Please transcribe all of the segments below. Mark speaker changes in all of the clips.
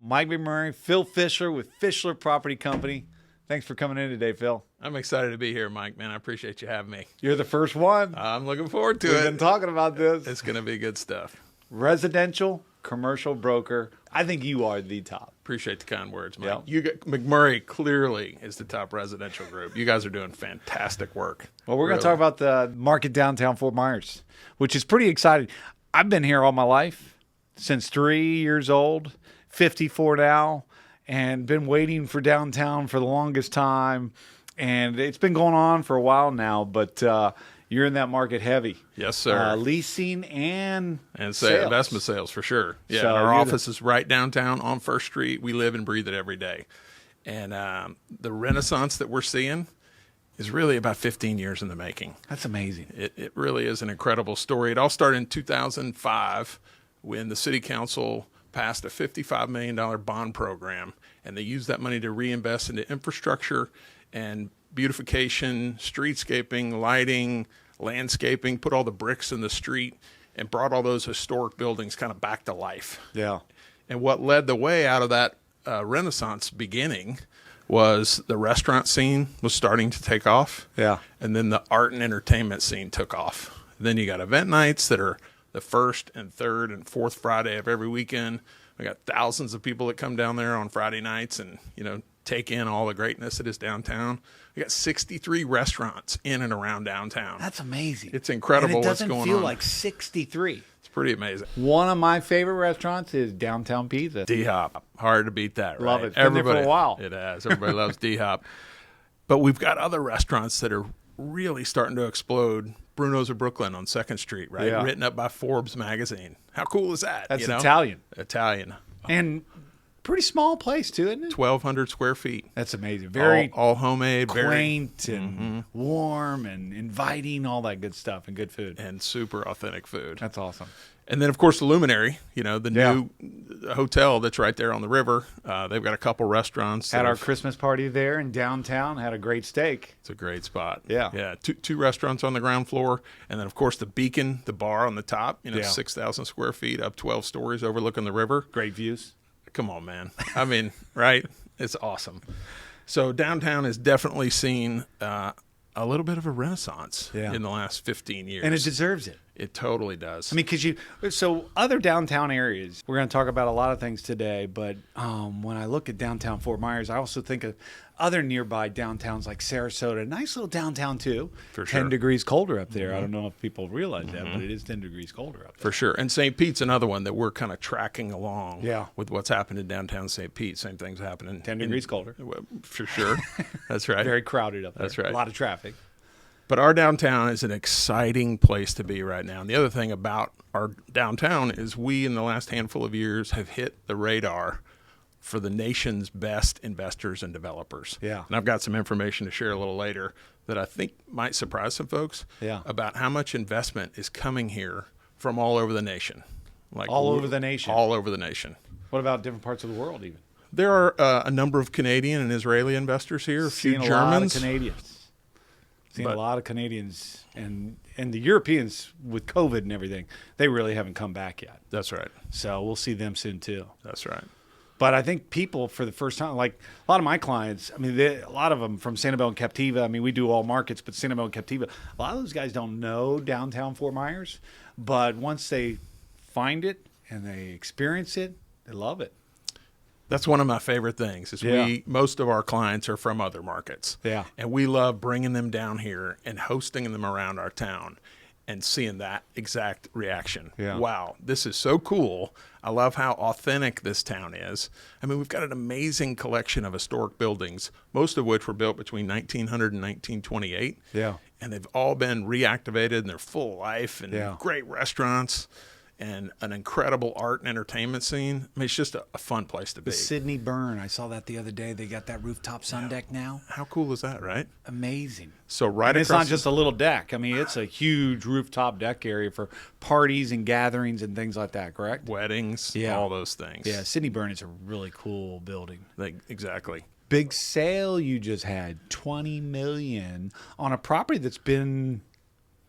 Speaker 1: Mike McMurray, Phil Fischler with Fischler Property Company. Thanks for coming in today, Phil.
Speaker 2: I'm excited to be here, Mike, man. I appreciate you having me.
Speaker 1: You're the first one.
Speaker 2: I'm looking forward to
Speaker 1: We've
Speaker 2: it.
Speaker 1: been talking about this.
Speaker 2: It's going to be good stuff.
Speaker 1: Residential, commercial broker. I think you are the top.
Speaker 2: Appreciate the kind words, Mike.
Speaker 1: Yep.
Speaker 2: You got, McMurray clearly is the top residential group. You guys are doing fantastic work.
Speaker 1: Well, we're going to talk about the market downtown Fort Myers, which is pretty exciting. I've been here all my life, since 3 years old, 54 now, and been waiting for downtown for the longest time. And it's been going on for a while now, but you're in that market heavy.
Speaker 2: Yes, sir.
Speaker 1: Leasing and
Speaker 2: sales. Investment sales, for sure. Yeah,
Speaker 1: So
Speaker 2: our office is right downtown on First Street. We live and breathe it every day. And the renaissance that we're seeing is really about 15 years in the making.
Speaker 1: That's amazing.
Speaker 2: It really is an incredible story. It all started in 2005 when the city council passed a $55 million bond program, and they used that money to reinvest into infrastructure and beautification, streetscaping, lighting, landscaping, put all the bricks in the street, and brought all those historic buildings kind of back to life.
Speaker 1: Yeah.
Speaker 2: And what led the way out of that renaissance beginning was the restaurant scene was starting to take off.
Speaker 1: Yeah.
Speaker 2: And then the art and entertainment scene took off. Then you got event nights that are the first and third and fourth Friday of every weekend. We got thousands of people that come down there on Friday nights and, take in all the greatness that is downtown. We got 63 restaurants in and around downtown.
Speaker 1: That's amazing.
Speaker 2: It's incredible what's going on.
Speaker 1: It doesn't feel like 63.
Speaker 2: It's pretty amazing.
Speaker 1: One of my favorite restaurants is Downtown Pizza.
Speaker 2: D-Hop. Hard to beat that, right?
Speaker 1: Love it. Been there for a while.
Speaker 2: It has. Everybody loves D-Hop. But we've got other restaurants that are really starting to explode. Bruno's of Brooklyn on 2nd Street, right?
Speaker 1: Yeah.
Speaker 2: Written up by Forbes magazine. How cool is that?
Speaker 1: That's Italian.
Speaker 2: Italian.
Speaker 1: And pretty small place, too, isn't it?
Speaker 2: 1,200 square feet.
Speaker 1: That's amazing. Very
Speaker 2: all homemade.
Speaker 1: quaint and warm and inviting, all that good stuff and good food.
Speaker 2: And super authentic food.
Speaker 1: That's awesome.
Speaker 2: And then, of course, the Luminary, the new hotel that's right there on the river. They've got a couple restaurants.
Speaker 1: Had our Christmas party there in downtown. Had a great steak.
Speaker 2: It's a great spot.
Speaker 1: Yeah.
Speaker 2: Yeah. Two restaurants on the ground floor. And then, of course, the Beacon, the bar on the top, 6,000 square feet up 12 stories overlooking the river.
Speaker 1: Great views.
Speaker 2: Come on, man. I mean, right? It's awesome. So downtown has definitely seen a little bit of a renaissance in the last 15 years.
Speaker 1: And it deserves it.
Speaker 2: It totally does.
Speaker 1: I mean, so other downtown areas, we're going to talk about a lot of things today, but when I look at downtown Fort Myers, I also think of other nearby downtowns like Sarasota. Nice little downtown, too.
Speaker 2: For sure.
Speaker 1: 10 degrees colder up there. I don't know if people realize that, but it is 10 degrees colder up there.
Speaker 2: For sure. And St. Pete's another one that we're kind of tracking along
Speaker 1: Yeah.
Speaker 2: with what's happened in downtown St. Pete. Same thing's happening.
Speaker 1: 10 degrees colder.
Speaker 2: For sure. That's right.
Speaker 1: Very crowded up there.
Speaker 2: That's right.
Speaker 1: A lot of traffic.
Speaker 2: But our downtown is an exciting place to be right now. And the other thing about our downtown is we, in the last handful of years, have hit the radar for the nation's best investors and developers.
Speaker 1: Yeah.
Speaker 2: And I've got some information to share a little later that I think might surprise some folks about how much investment is coming here from all over the nation.
Speaker 1: All over the nation?
Speaker 2: All over the nation.
Speaker 1: What about different parts of the world even?
Speaker 2: There are a number of Canadian and Israeli investors here, a few Germans.
Speaker 1: A lot of Canadians. Seen a lot of Canadians and the Europeans with COVID and everything. They really haven't come back yet.
Speaker 2: That's right.
Speaker 1: So we'll see them soon too.
Speaker 2: That's right.
Speaker 1: But I think people for the first time, like a lot of my clients, I mean, a lot of them from Sanibel and Captiva. I mean, we do all markets, but Sanibel and Captiva, a lot of those guys don't know downtown Fort Myers. But once they find it and they experience it, they love it.
Speaker 2: That's one of my favorite things is most of our clients are from other markets.
Speaker 1: Yeah.
Speaker 2: And we love bringing them down here and hosting them around our town and seeing that exact reaction.
Speaker 1: Yeah.
Speaker 2: Wow, this is so cool. I love how authentic this town is. I mean, we've got an amazing collection of historic buildings, most of which were built between 1900 and 1928.
Speaker 1: Yeah.
Speaker 2: And they've all been reactivated and they're full of life and great restaurants. And an incredible art and entertainment scene. I mean, it's just a fun place to be.
Speaker 1: The Sydney Burn. I saw that the other day. They got that rooftop sun deck now.
Speaker 2: How cool is that, right?
Speaker 1: Amazing.
Speaker 2: So right
Speaker 1: and it's not just a little deck. I mean, it's a huge rooftop deck area for parties and gatherings and things like that, correct?
Speaker 2: Weddings, all those things.
Speaker 1: Yeah, Sydney Burn is a really cool building.
Speaker 2: Exactly.
Speaker 1: Big sale you just had, $20 million on a property that's been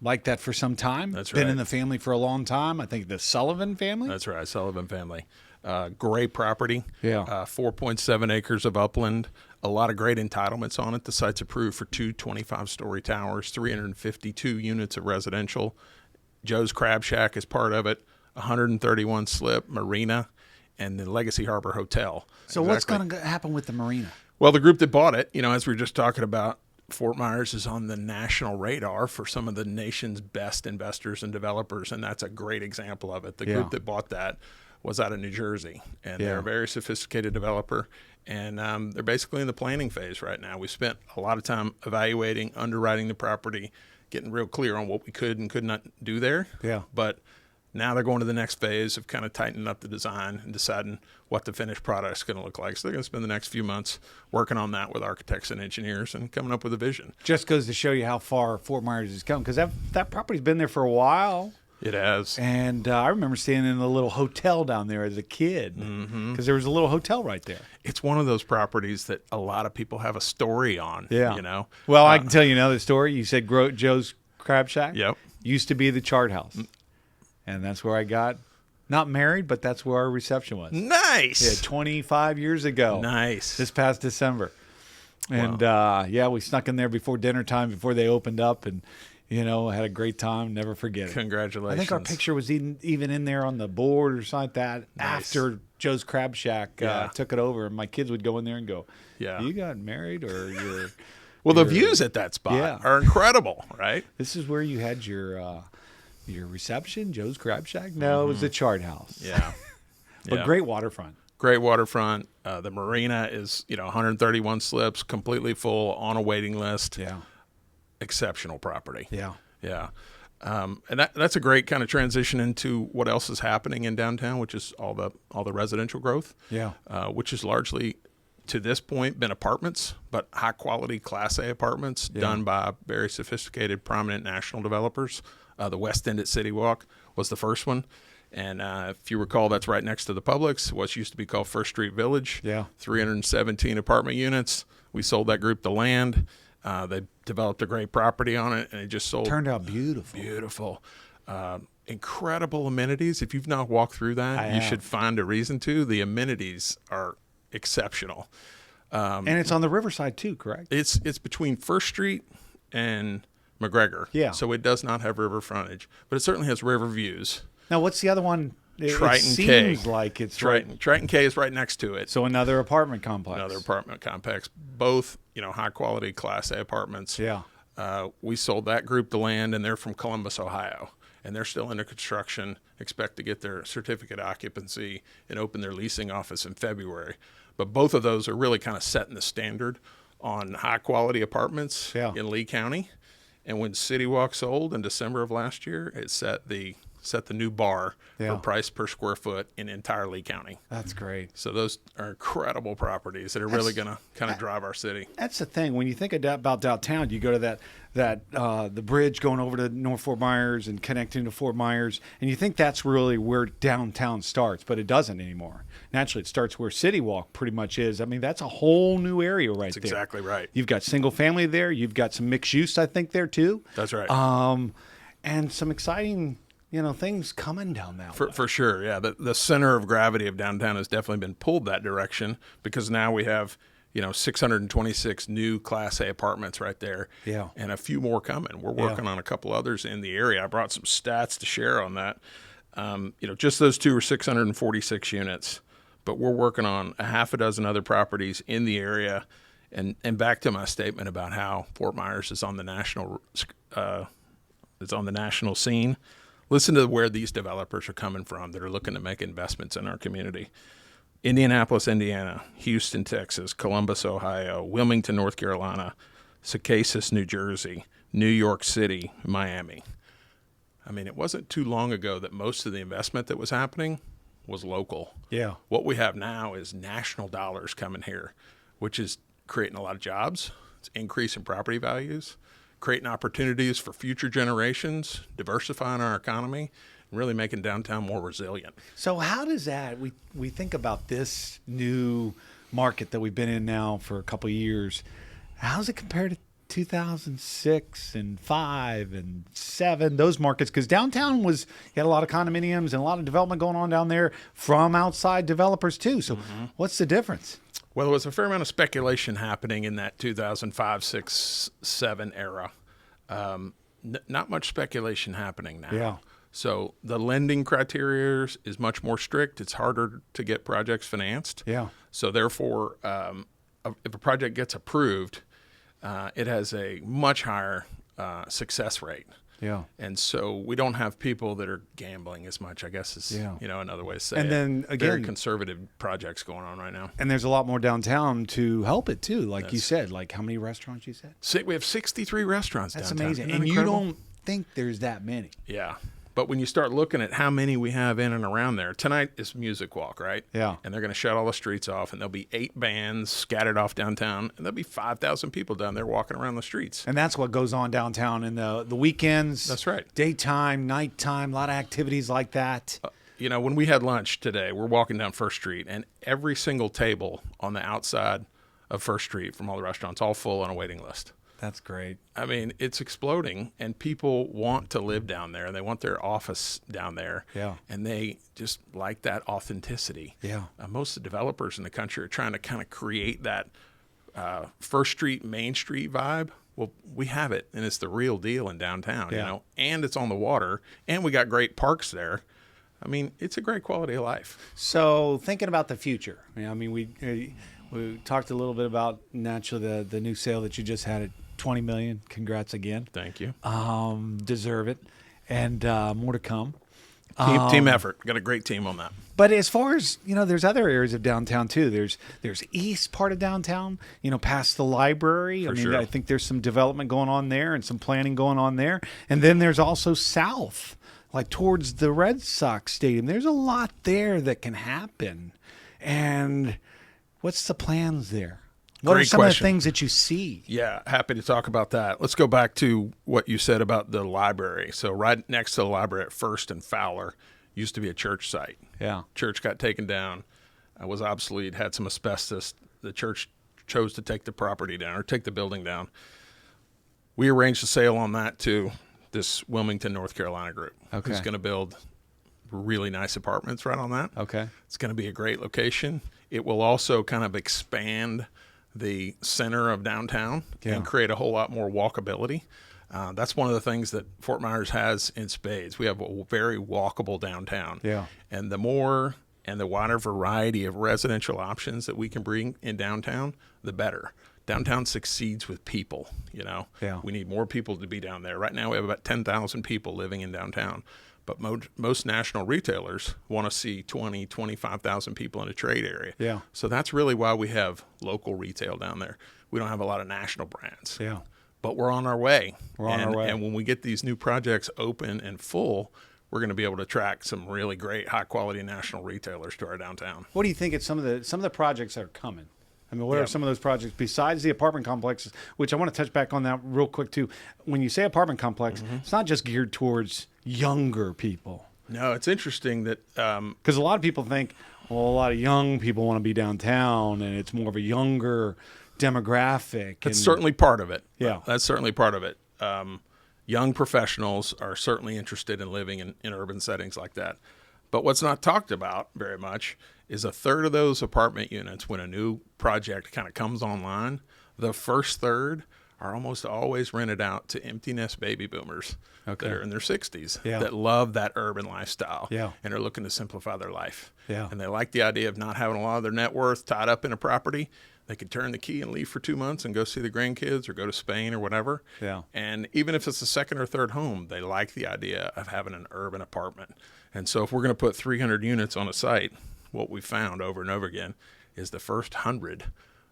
Speaker 1: like that for some time.
Speaker 2: That's
Speaker 1: Been
Speaker 2: right.
Speaker 1: in the family for a long time. I think the Sullivan family.
Speaker 2: That's right, Sullivan family. Great property.
Speaker 1: Yeah.
Speaker 2: 4.7 acres of upland. A lot of great entitlements on it. The site's approved for 2 25-story towers, 352 units of residential. Joe's Crab Shack is part of it, 131 slip, marina, and the Legacy Harbor Hotel.
Speaker 1: So what's going to happen with the marina?
Speaker 2: Well, the group that bought it, as we were just talking about, Fort Myers is on the national radar for some of the nation's best investors and developers, and that's a great example of it. The group that bought that was out of New Jersey, and they're a very sophisticated developer, and they're basically in the planning phase right now. We spent a lot of time evaluating, underwriting the property, getting real clear on what we could and could not do there.
Speaker 1: Yeah.
Speaker 2: But now they're going to the next phase of kind of tightening up the design and deciding what the finished product is going to look like. So they're going to spend the next few months working on that with architects and engineers and coming up with a vision.
Speaker 1: Just goes to show you how far Fort Myers has come, because that property's been there for a while.
Speaker 2: It has.
Speaker 1: And I remember staying in a little hotel down there as a kid, because there was a little hotel right there.
Speaker 2: It's one of those properties that a lot of people have a story on.
Speaker 1: Yeah. Well, I can tell you another story. You said Joe's Crab Shack?
Speaker 2: Yep.
Speaker 1: Used to be the Chart House. And that's where I got not married, but that's where our reception was.
Speaker 2: Nice.
Speaker 1: Yeah, 25 years ago.
Speaker 2: Nice.
Speaker 1: This past December. And we snuck in there before dinner time, before they opened up, and had a great time. Never forget it.
Speaker 2: Congratulations.
Speaker 1: I think our picture was even in there on the board or something like that.
Speaker 2: Nice.
Speaker 1: After Joe's Crab Shack took it over, and my kids would go in there and go,
Speaker 2: Yeah.
Speaker 1: You got married, or you're...
Speaker 2: Well, the views at that spot are incredible, right?
Speaker 1: This is where you had your reception, Joe's Crab Shack? No, it was the Chart House.
Speaker 2: Yeah.
Speaker 1: But great waterfront.
Speaker 2: Great waterfront. The marina is, 131 slips, completely full, on a waiting list.
Speaker 1: Yeah.
Speaker 2: Exceptional property.
Speaker 1: Yeah.
Speaker 2: Yeah. And that's a great kind of transition into what else is happening in downtown, which is all the residential growth.
Speaker 1: Yeah.
Speaker 2: Which is largely, to this point, been apartments, but high quality Class A apartments done by very sophisticated, prominent national developers. The West End at City Walk was the first one. And if you recall, that's right next to the Publix, what used to be called First Street Village.
Speaker 1: Yeah.
Speaker 2: 317 apartment units. We sold that group the land. They developed a great property on it, and it just sold.
Speaker 1: Turned out beautiful.
Speaker 2: Beautiful. Incredible amenities. If you've not walked through that, you should find a reason to. The amenities are exceptional.
Speaker 1: And it's on the riverside too, correct?
Speaker 2: It's between First Street and McGregor.
Speaker 1: Yeah.
Speaker 2: So it does not have river frontage, but it certainly has river views.
Speaker 1: Now, what's the other one?
Speaker 2: Triton
Speaker 1: it
Speaker 2: K.
Speaker 1: seems like it's
Speaker 2: Triton.
Speaker 1: right.
Speaker 2: Triton K is right next to it.
Speaker 1: So another apartment complex.
Speaker 2: Another apartment complex. Both, high quality Class A apartments.
Speaker 1: Yeah.
Speaker 2: We sold that group the land, and they're from Columbus, Ohio, and they're still under construction. Expect to get their certificate of occupancy and open their leasing office in February. But both of those are really kind of setting the standard on high quality apartments in Lee County. And when City Walk sold in December of last year, it set the new bar for price per square foot in entire Lee County.
Speaker 1: That's great.
Speaker 2: So those are incredible properties that are really going to kind of drive our city.
Speaker 1: That's the thing. When you think about downtown, you go to the bridge going over to North Fort Myers and connecting to Fort Myers, and you think that's really where downtown starts, but it doesn't anymore. Naturally, it starts where City Walk pretty much is. I mean, that's a whole new area right there.
Speaker 2: That's exactly right.
Speaker 1: You've got single family there. You've got some mixed use, I think, there too.
Speaker 2: That's right.
Speaker 1: And some exciting things coming down that way.
Speaker 2: For sure, yeah. The center of gravity of downtown has definitely been pulled that direction, because now we have, 626 new Class A apartments right there.
Speaker 1: Yeah.
Speaker 2: And a few more coming. We're working on a couple others in the area. I brought some stats to share on that. Just those two are 646 units, but we're working on a half a dozen other properties in the area. And back to my statement about how Fort Myers is on the national scene. Listen to where these developers are coming from that are looking to make investments in our community. Indianapolis, Indiana, Houston, Texas, Columbus, Ohio, Wilmington, North Carolina, Secaucus, New Jersey, New York City, Miami. I mean, it wasn't too long ago that most of the investment that was happening was local.
Speaker 1: Yeah.
Speaker 2: What we have now is national dollars coming here, which is creating a lot of jobs. It's increasing property values, creating opportunities for future generations, diversifying our economy, and really making downtown more resilient.
Speaker 1: So how does that, we think about this new market that we've been in now for a couple of years, how does it compare 2006 and 5 and 7, those markets, because downtown you had a lot of condominiums and a lot of development going on down there from outside developers too. So what's the difference?
Speaker 2: Well, there was a fair amount of speculation happening in that 2005, 6, 7 era. Not much speculation happening now.
Speaker 1: Yeah.
Speaker 2: So the lending criteria is much more strict. It's harder to get projects financed.
Speaker 1: Yeah.
Speaker 2: So therefore, if a project gets approved, it has a much higher success rate.
Speaker 1: Yeah.
Speaker 2: And so we don't have people that are gambling as much, I guess is, another way to say it.
Speaker 1: And then again,
Speaker 2: very conservative projects going on right now.
Speaker 1: And there's a lot more downtown to help it too. Like you said, like how many restaurants you said?
Speaker 2: We have 63 restaurants downtown.
Speaker 1: That's amazing.
Speaker 2: Isn't that
Speaker 1: And
Speaker 2: incredible?
Speaker 1: you don't think there's that many.
Speaker 2: Yeah. But when you start looking at how many we have in and around there, tonight is Music Walk, right?
Speaker 1: Yeah.
Speaker 2: And they're going to shut all the streets off, and there'll be 8 bands scattered off downtown, and there'll be 5,000 people down there walking around the streets.
Speaker 1: And that's what goes on downtown in the weekends.
Speaker 2: That's right.
Speaker 1: Daytime, nighttime, a lot of activities like that.
Speaker 2: When we had lunch today, we're walking down First Street, and every single table on the outside of First Street from all the restaurants, all full on a waiting list.
Speaker 1: That's great.
Speaker 2: I mean, it's exploding, and people want to live down there. They want their office down there.
Speaker 1: Yeah.
Speaker 2: And they just like that authenticity.
Speaker 1: Yeah.
Speaker 2: Most of the developers in the country are trying to kind of create that First Street, Main Street vibe. Well, we have it, and it's the real deal in downtown, and it's on the water, and we got great parks there. I mean, it's a great quality of life.
Speaker 1: So thinking about the future, we talked a little bit about naturally the new sale that you just had at $20 million. Congrats again.
Speaker 2: Thank you.
Speaker 1: Deserve it. And more to come.
Speaker 2: Team effort. Got a great team on that.
Speaker 1: But as far as, there's other areas of downtown too. There's east part of downtown, past the library.
Speaker 2: Sure.
Speaker 1: I think there's some development going on there and some planning going on there. And then there's also south, like towards the Red Sox Stadium. There's a lot there that can happen. And what's the plans there? What
Speaker 2: Great
Speaker 1: are some
Speaker 2: question.
Speaker 1: of the things that you see?
Speaker 2: Yeah, happy to talk about that. Let's go back to what you said about the library. So right next to the library at First and Fowler used to be a church site.
Speaker 1: Yeah.
Speaker 2: Church got taken down, was obsolete, had some asbestos. The church chose to take the property down or take the building down. We arranged a sale on that to this Wilmington, North Carolina group.
Speaker 1: Okay.
Speaker 2: Who's going to build really nice apartments right on that.
Speaker 1: Okay.
Speaker 2: It's going to be a great location. It will also kind of expand the center of downtown and create a whole lot more walkability. That's one of the things that Fort Myers has in spades. We have a very walkable downtown.
Speaker 1: Yeah.
Speaker 2: And the more and the wider variety of residential options that we can bring in downtown, the better. Downtown succeeds with people,
Speaker 1: Yeah.
Speaker 2: We need more people to be down there. Right now we have about 10,000 people living in downtown. But most national retailers want to see 20, 25,000 people in a trade area.
Speaker 1: Yeah.
Speaker 2: So that's really why we have local retail down there. We don't have a lot of national brands.
Speaker 1: Yeah.
Speaker 2: But we're on our way.
Speaker 1: We're on our way.
Speaker 2: And when we get these new projects open and full, we're going to be able to attract some really great, high-quality national retailers to our downtown.
Speaker 1: What do you think of some of the projects that are coming? What are some of those projects besides the apartment complexes, which I want to touch back on that real quick too. When you say apartment complex, it's not just geared towards younger people.
Speaker 2: No, it's interesting that
Speaker 1: because a lot of people think, well, a lot of young people want to be downtown, and it's more of a younger demographic.
Speaker 2: That's certainly part of it.
Speaker 1: Yeah.
Speaker 2: That's certainly part of it. Young professionals are certainly interested in living in urban settings like that. But what's not talked about very much is a third of those apartment units, when a new project kind of comes online, the first third are almost always rented out to empty nest baby boomers that are in their 60s that love that urban lifestyle and are looking to simplify their life.
Speaker 1: Yeah.
Speaker 2: And they like the idea of not having a lot of their net worth tied up in a property. They could turn the key and leave for 2 months and go see the grandkids or go to Spain or whatever.
Speaker 1: Yeah.
Speaker 2: And even if it's a second or third home, they like the idea of having an urban apartment. And so if we're going to put 300 units on a site, what we found over and over again is the first 100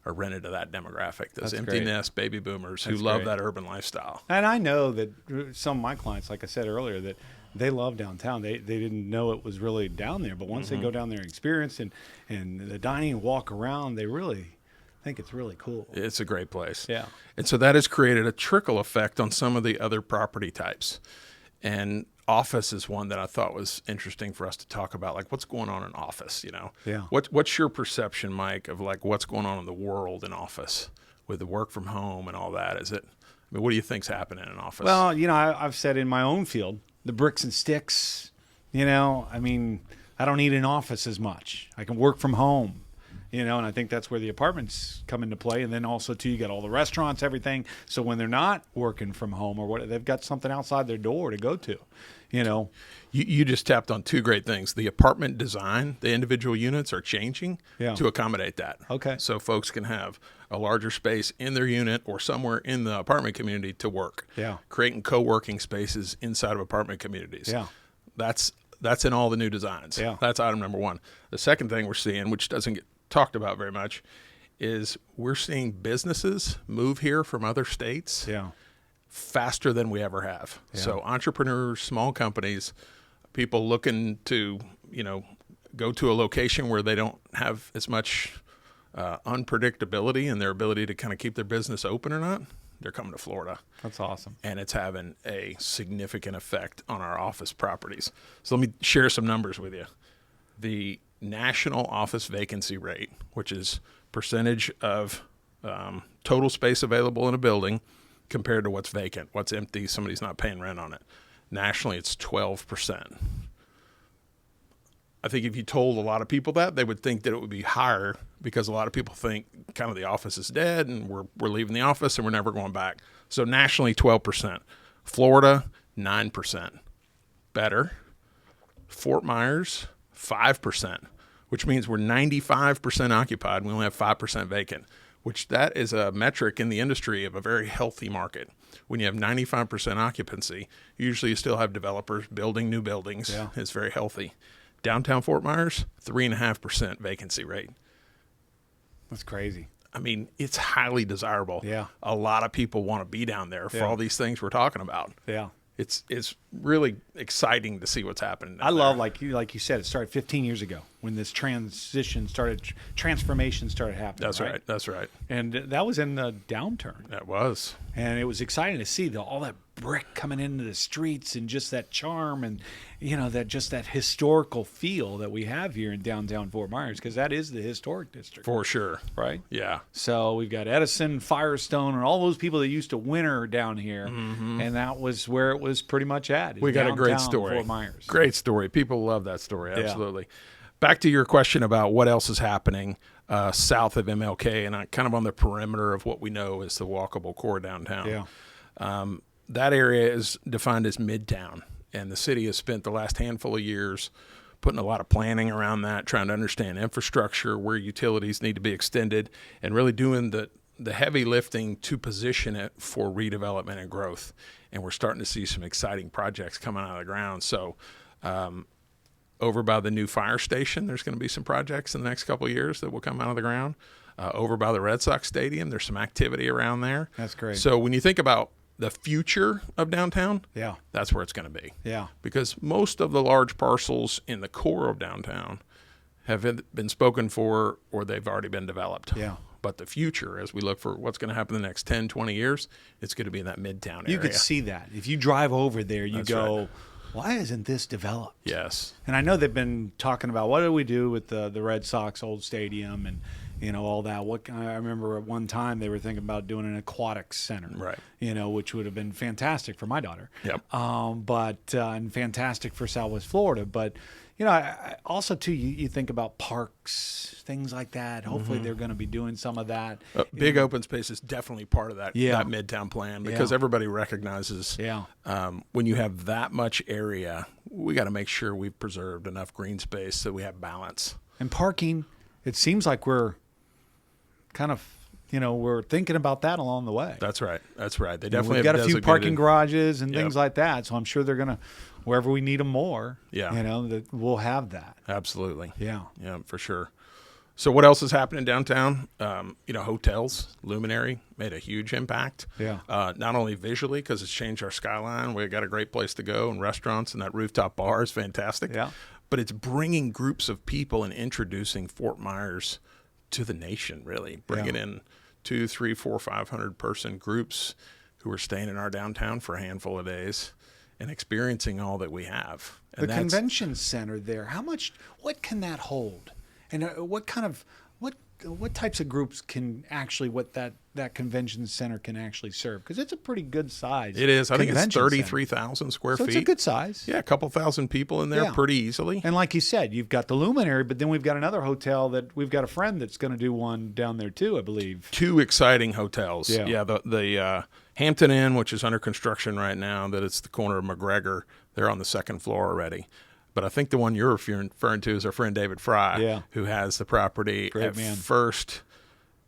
Speaker 2: are rented to that demographic, those empty nest baby boomers who love that urban lifestyle.
Speaker 1: And I know that some of my clients, like I said earlier, that they love downtown. They didn't know it was really down there, but once they go down there and experience and the dining and walk around, they really think it's really cool.
Speaker 2: It's a great place.
Speaker 1: Yeah.
Speaker 2: And so that has created a trickle effect on some of the other property types. And office is one that I thought was interesting for us to talk about, like what's going on in office,
Speaker 1: Yeah.
Speaker 2: What's your perception, Mike, of like what's going on in the world in office with the work from home and all that? Is it I mean, what do you think's happening in an office?
Speaker 1: Well, I've said in my own field, the bricks and sticks, I mean, I don't need an office as much. I can work from home, and I think that's where the apartments come into play. And then also, too, you got all the restaurants, everything. So when they're not working from home or what, they've got something outside their door to go to,
Speaker 2: You just tapped on two great things. The apartment design, the individual units are changing to accommodate that.
Speaker 1: Okay.
Speaker 2: So folks can have a larger space in their unit or somewhere in the apartment community to work.
Speaker 1: Yeah.
Speaker 2: Creating co-working spaces inside of apartment communities.
Speaker 1: Yeah.
Speaker 2: That's in all the new designs.
Speaker 1: Yeah.
Speaker 2: That's item number one. The second thing we're seeing, which doesn't get talked about very much, is we're seeing businesses move here from other states faster than we ever have.
Speaker 1: Yeah.
Speaker 2: So entrepreneurs, small companies, people looking to, go to a location where they don't have as much unpredictability in their ability to kind of keep their business open or not, they're coming to Florida.
Speaker 1: That's awesome.
Speaker 2: And it's having a significant effect on our office properties. So let me share some numbers with you. The national office vacancy rate, which is percentage of total space available in a building compared to what's vacant, what's empty, somebody's not paying rent on it. Nationally, it's 12%. I think if you told a lot of people that, they would think that it would be higher because a lot of people think kind of the office is dead and we're leaving the office and we're never going back. So nationally, 12%. Florida, 9%. Better. Fort Myers, 5%, which means we're 95% occupied and we only have 5% vacant, which that is a metric in the industry of a very healthy market. When you have 95% occupancy, usually you still have developers building new buildings.
Speaker 1: Yeah.
Speaker 2: It's very healthy. Downtown Fort Myers, 3.5% vacancy rate.
Speaker 1: That's crazy.
Speaker 2: I mean, it's highly desirable.
Speaker 1: Yeah.
Speaker 2: A lot of people want to be down there for all these things we're talking about.
Speaker 1: Yeah.
Speaker 2: It's really exciting to see what's happening down
Speaker 1: I love,
Speaker 2: there.
Speaker 1: like you said, it started 15 years ago when this transformation started happening.
Speaker 2: That's right.
Speaker 1: And that was in the downturn.
Speaker 2: That was.
Speaker 1: And it was exciting to see all that brick coming into the streets and just that charm and, that historical feel that we have here in downtown Fort Myers, because that is the historic district.
Speaker 2: For sure.
Speaker 1: Right?
Speaker 2: Yeah.
Speaker 1: So we've got Edison, Firestone, and all those people that used to winter down here. Mm-hmm. And that was where it was pretty much at.
Speaker 2: We got a great story.
Speaker 1: Fort Myers.
Speaker 2: Great story. People love that story. Absolutely. Yeah. Back to your question about what else is happening south of MLK and kind of on the perimeter of what we know is the walkable core downtown.
Speaker 1: Yeah.
Speaker 2: That area is defined as Midtown, and the city has spent the last handful of years putting a lot of planning around that, trying to understand infrastructure, where utilities need to be extended, and really doing the heavy lifting to position it for redevelopment and growth. And we're starting to see some exciting projects coming out of the ground. So over by the new fire station, there's going to be some projects in the next couple of years that will come out of the ground. Over by the Red Sox Stadium, there's some activity around there.
Speaker 1: That's great.
Speaker 2: So when you think about the future of downtown, that's where it's going to be.
Speaker 1: Yeah.
Speaker 2: Because most of the large parcels in the core of downtown have been spoken for or they've already been developed.
Speaker 1: Yeah.
Speaker 2: But the future, as we look for what's going to happen in the next 10, 20 years, it's going to be in that Midtown area.
Speaker 1: You could see that. If you drive over there, you
Speaker 2: That's
Speaker 1: go,
Speaker 2: right.
Speaker 1: Why isn't this developed?
Speaker 2: Yes.
Speaker 1: And I know they've been talking about what do we do with the Red Sox old stadium and all that. I remember at one time they were thinking about doing an aquatics center,
Speaker 2: right?
Speaker 1: Which would have been fantastic for my daughter.
Speaker 2: Yep.
Speaker 1: And fantastic for Southwest Florida. But I also too, you think about parks, things like that. Hopefully they're going to be doing some of that.
Speaker 2: Big open space is definitely part of that Midtown plan because everybody recognizes when you have that much area, we got to make sure we've preserved enough green space so we have balance.
Speaker 1: And parking, it seems like we're kind of, we're thinking about that along the way.
Speaker 2: That's right. They definitely
Speaker 1: we've got a few parking garages and things like that. So I'm sure they're going to, wherever we need them more, that we'll have that.
Speaker 2: Absolutely.
Speaker 1: Yeah.
Speaker 2: Yeah, for sure. So what else is happening downtown? Hotels, Luminary made a huge impact.
Speaker 1: Yeah.
Speaker 2: Not only visually because it's changed our skyline. We got a great place to go and restaurants and that rooftop bar is fantastic.
Speaker 1: Yeah.
Speaker 2: But it's bringing groups of people and introducing Fort Myers to the nation, really. Bringing in 200, 300, 400, 500 person groups who are staying in our downtown for a handful of days and experiencing all that we have. And
Speaker 1: the convention center there, what can that hold? And what what types of groups can actually that convention center can actually serve? Because it's a pretty good size.
Speaker 2: It is. I think it's
Speaker 1: convention center.
Speaker 2: 33,000 square
Speaker 1: So
Speaker 2: feet.
Speaker 1: it's a good size.
Speaker 2: Yeah, a couple thousand people in there
Speaker 1: Yeah.
Speaker 2: pretty easily.
Speaker 1: And like you said, you've got the Luminary, but then we've got another hotel that we've got a friend that's going to do one down there too, I believe.
Speaker 2: 2 exciting hotels.
Speaker 1: Yeah.
Speaker 2: The Hampton Inn, which is under construction right now, that it's the corner of McGregor. They're on the 2nd floor already. But I think the one you're referring to is our friend David Fry, who has the property
Speaker 1: Great
Speaker 2: at
Speaker 1: man.
Speaker 2: First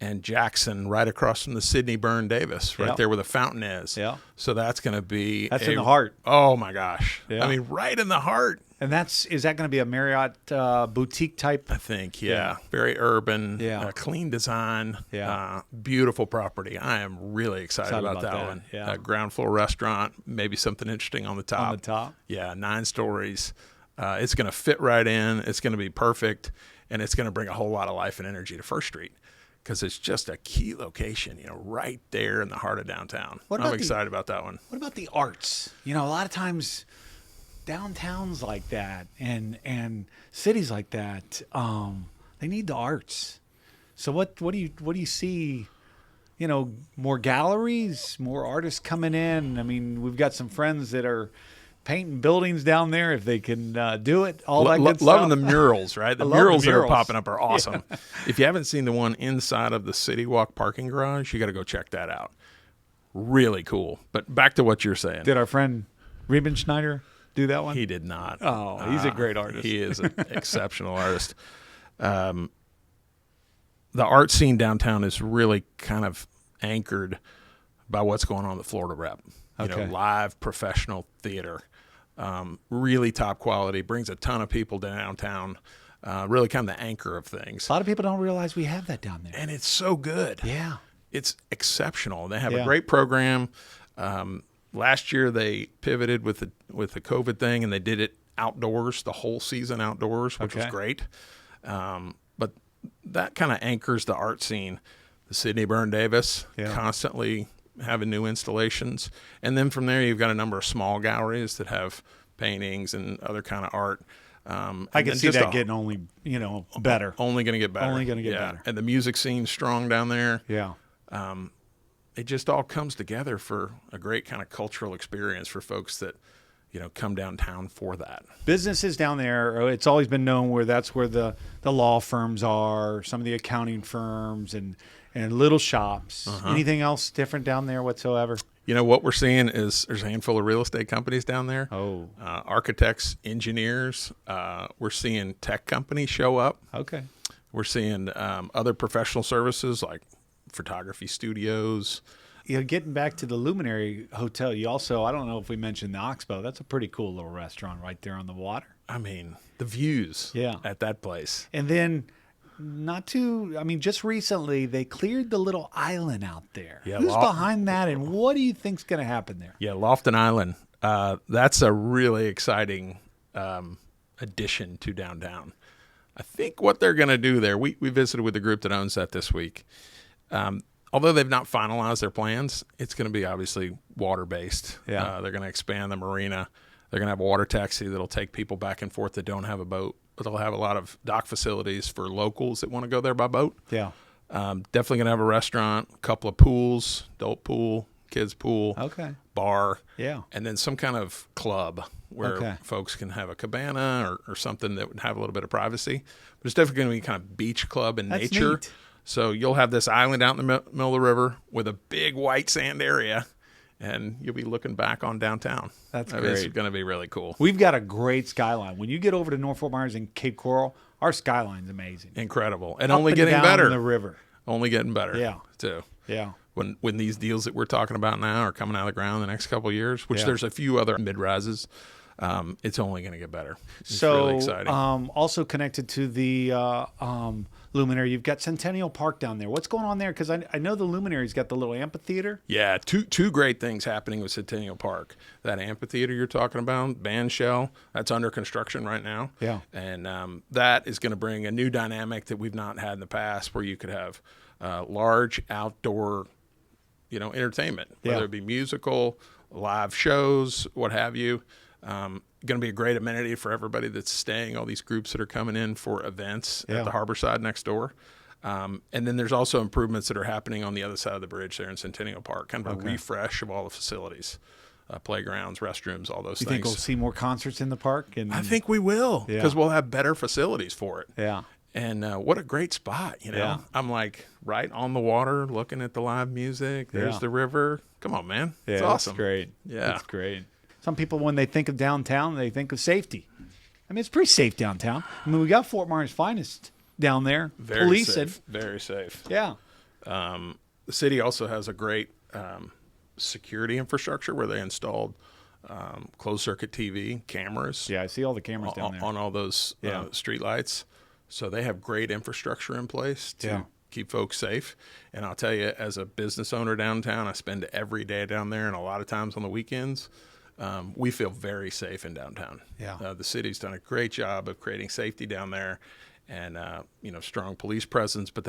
Speaker 2: and Jackson, right across from the Sidney Byrne Davis, right there where the fountain is.
Speaker 1: Yeah.
Speaker 2: So that's going to be
Speaker 1: That's in the heart.
Speaker 2: Oh my gosh!
Speaker 1: Yeah.
Speaker 2: I mean, right in the heart.
Speaker 1: And is that going to be a Marriott boutique type?
Speaker 2: I think, yeah. Very urban,
Speaker 1: Yeah.
Speaker 2: clean design,
Speaker 1: Yeah.
Speaker 2: beautiful property. I am really excited about that one.
Speaker 1: yeah.
Speaker 2: Ground floor restaurant, maybe something interesting on the top.
Speaker 1: On the top?
Speaker 2: Yeah, 9 stories. It's going to fit right in. It's going to be perfect, and it's going to bring a whole lot of life and energy to First Street because it's just a key location, right there in the heart of downtown. I'm excited about that one.
Speaker 1: What about the arts? A lot of times downtowns like that and cities like that, they need the arts. So what do you see? More galleries, more artists coming in. I mean, we've got some friends that are painting buildings down there if they can do it. All that good stuff.
Speaker 2: Loving the murals, right? The
Speaker 1: I love
Speaker 2: murals
Speaker 1: the
Speaker 2: that are
Speaker 1: murals.
Speaker 2: popping up are awesome. Yeah. If you haven't seen the one inside of the City Walk parking garage, you got to go check that out. Really cool. But back to what you're saying.
Speaker 1: Did our friend Riebenschneider do that one?
Speaker 2: He did not.
Speaker 1: Oh, he's a great artist.
Speaker 2: He is an exceptional artist. The art scene downtown is really kind of anchored by what's going on at the Florida Rep. Live professional theater. Really top quality, brings a ton of people downtown, really kind of the anchor of things.
Speaker 1: A lot of people don't realize we have that down there.
Speaker 2: And it's so good.
Speaker 1: Yeah.
Speaker 2: It's exceptional. They have a great program. Last year they pivoted with the COVID thing, and they did it outdoors, the whole season outdoors, which was great. But that kind of anchors the art scene. The Sidney Byrne Davis, constantly having new installations. And then from there, you've got a number of small galleries that have paintings and other kind of art.
Speaker 1: I can see that getting only, better.
Speaker 2: Only going to get better.
Speaker 1: Only going to get better.
Speaker 2: And the music scene's strong down there.
Speaker 1: Yeah.
Speaker 2: It just all comes together for a great kind of cultural experience for folks that, come downtown for that.
Speaker 1: Businesses down there, it's always been known where that's where the law firms are, some of the accounting firms and little shops. Anything else different down there whatsoever?
Speaker 2: What we're seeing is there's a handful of real estate companies down there.
Speaker 1: Oh.
Speaker 2: Architects, engineers. We're seeing tech companies show up.
Speaker 1: Okay.
Speaker 2: We're seeing other professional services like photography studios.
Speaker 1: Getting back to the Luminary Hotel, you also, I don't know if we mentioned the Oxbow. That's a pretty cool little restaurant right there on the water.
Speaker 2: I mean, the views at that place.
Speaker 1: And then just recently they cleared the little island out there.
Speaker 2: Yeah,
Speaker 1: Who's behind that, and what do you think's going to happen there?
Speaker 2: Yeah, Lofton Island. That's a really exciting addition to downtown. I think what they're going to do there, we visited with the group that owns that this week. Although they've not finalized their plans, it's going to be obviously water-based.
Speaker 1: Yeah.
Speaker 2: They're going to expand the marina. They're going to have a water taxi that'll take people back and forth that don't have a boat. But they'll have a lot of dock facilities for locals that want to go there by boat.
Speaker 1: Yeah.
Speaker 2: Definitely going to have a restaurant, a couple of pools, adult pool, kids pool, bar.
Speaker 1: Yeah.
Speaker 2: And then some kind of club where folks can have a cabana or something that would have a little bit of privacy. But it's definitely going to be kind of beach club in nature.
Speaker 1: Neat.
Speaker 2: So you'll have this island out in the middle of the river with a big white sand area, and you'll be looking back on downtown.
Speaker 1: That's great.
Speaker 2: It's going to be really cool.
Speaker 1: We've got a great skyline. When you get over to North Fort Myers and Cape Coral, our skyline's amazing.
Speaker 2: Incredible. And
Speaker 1: Up
Speaker 2: only
Speaker 1: and
Speaker 2: getting
Speaker 1: down
Speaker 2: better.
Speaker 1: the river.
Speaker 2: Only getting better.
Speaker 1: Yeah.
Speaker 2: Too.
Speaker 1: Yeah.
Speaker 2: When these deals that we're talking about now are coming out of the ground in the next couple of years, which there's a few other mid-rises, it's only going to get better. It's really exciting.
Speaker 1: Also connected to the Luminary, you've got Centennial Park down there. What's going on there? Because I know the Luminary's got the little amphitheater.
Speaker 2: Yeah, two great things happening with Centennial Park. That amphitheater you're talking about, band shell, that's under construction right now.
Speaker 1: Yeah.
Speaker 2: And that is going to bring a new dynamic that we've not had in the past, where you could have large outdoor, entertainment, whether it be musical, live shows, what have you. Going to be a great amenity for everybody that's staying, all these groups that are coming in for events at the Harborside next door. And then there's also improvements that are happening on the other side of the bridge there in Centennial Park, kind of a
Speaker 1: Okay.
Speaker 2: refresh of all the facilities, playgrounds, restrooms, all those
Speaker 1: You
Speaker 2: things.
Speaker 1: think we'll see more concerts in the park? And
Speaker 2: I think we will,
Speaker 1: Yeah.
Speaker 2: because we'll have better facilities for it.
Speaker 1: yeah,
Speaker 2: And what a great spot, you know.
Speaker 1: Yeah.
Speaker 2: I'm like right on the water looking at the live music. There's
Speaker 1: Yeah.
Speaker 2: the river. Come on, man.
Speaker 1: yeah,
Speaker 2: It's awesome.
Speaker 1: That's great.
Speaker 2: Yeah.
Speaker 1: That's great. Some people, when they think of downtown, they think of safety. I mean, it's pretty safe downtown. I mean, we got Fort Myers' finest down there,
Speaker 2: Very
Speaker 1: policing.
Speaker 2: safe. Very safe.
Speaker 1: Yeah,
Speaker 2: The city also has a great security infrastructure where they installed closed circuit TV cameras
Speaker 1: yeah. I see all the cameras down there.
Speaker 2: on all those
Speaker 1: Yeah.
Speaker 2: street lights. So they have great infrastructure in place to
Speaker 1: Yeah.
Speaker 2: keep folks safe. And I'll tell you, as a business owner downtown, I spend every day down there and a lot of times on the weekends. We feel very safe in downtown.
Speaker 1: Yeah.
Speaker 2: The city's done a great job of creating safety down there, and strong police presence. But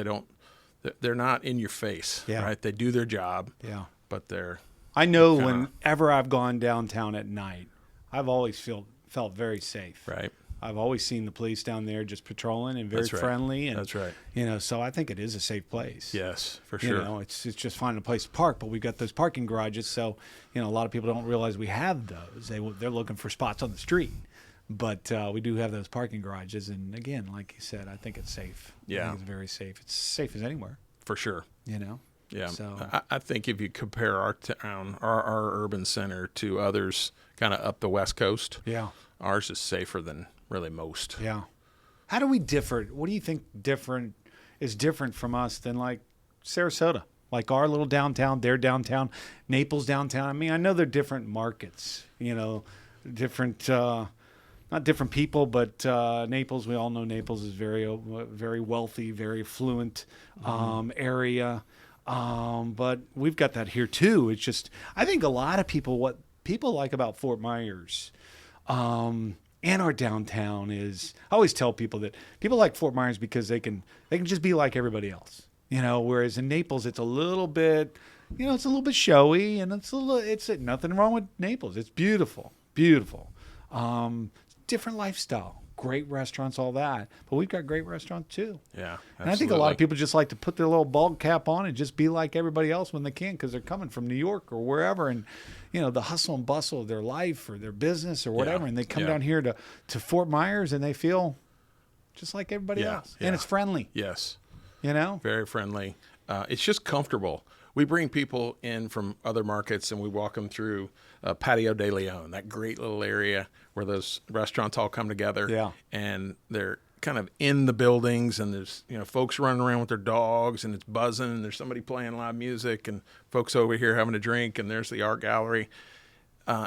Speaker 2: they're not in your face,
Speaker 1: Yeah.
Speaker 2: right? They do their job,
Speaker 1: Yeah.
Speaker 2: but they're
Speaker 1: I know
Speaker 2: kinda-
Speaker 1: whenever I've gone downtown at night, I've always felt very safe.
Speaker 2: right.
Speaker 1: I've always seen the police down there just patrolling and very
Speaker 2: That's right.
Speaker 1: friendly. And,
Speaker 2: That's right.
Speaker 1: So I think it is a safe place.
Speaker 2: Yes, for
Speaker 1: You
Speaker 2: sure.
Speaker 1: know, it's just finding a place to park, but we've got those parking garages. So, a lot of people don't realize we have those. They're looking for spots on the street, but we do have those parking garages. And again, like you said, I think it's safe. I
Speaker 2: Yeah.
Speaker 1: think it's very safe. It's safe as anywhere.
Speaker 2: For sure. Yeah.
Speaker 1: So
Speaker 2: I think if you compare our town, our urban center to others kind of up the West Coast,
Speaker 1: yeah,
Speaker 2: ours is safer than really most.
Speaker 1: yeah. How do we differ? What do you think is different from us than like Sarasota? Like our little downtown, their downtown, Naples downtown. I mean, I know they're different markets, different, not different people, but Naples, we all know Naples is very wealthy, very affluent area. But we've got that here too. It's just, I think a lot of people, what people like about Fort Myers, and our downtown is, I always tell people that people like Fort Myers because they can just be like everybody else, whereas in Naples, it's a little bit, it's a little bit showy, and it's nothing wrong with Naples. It's beautiful, beautiful. Different lifestyle, great restaurants, all that. But we've got great restaurants too.
Speaker 2: Yeah.
Speaker 1: And I think a lot of people just like to put their little bald cap on and just be like everybody else when they can, because they're coming from New York or wherever, and the hustle and bustle of their life or their business or whatever, and they come down here to Fort Myers and they feel just like everybody else, and it's friendly.
Speaker 2: Yes.
Speaker 1: Very
Speaker 2: friendly. It's just comfortable. We bring people in from other markets and we walk them through Patio de Leon, that great little area where those restaurants all come together.
Speaker 1: Yeah.
Speaker 2: And they're kind of in the buildings, and there's folks running around with their dogs, and it's buzzing, and there's somebody playing live music, and folks over here having a drink, and there's the art gallery.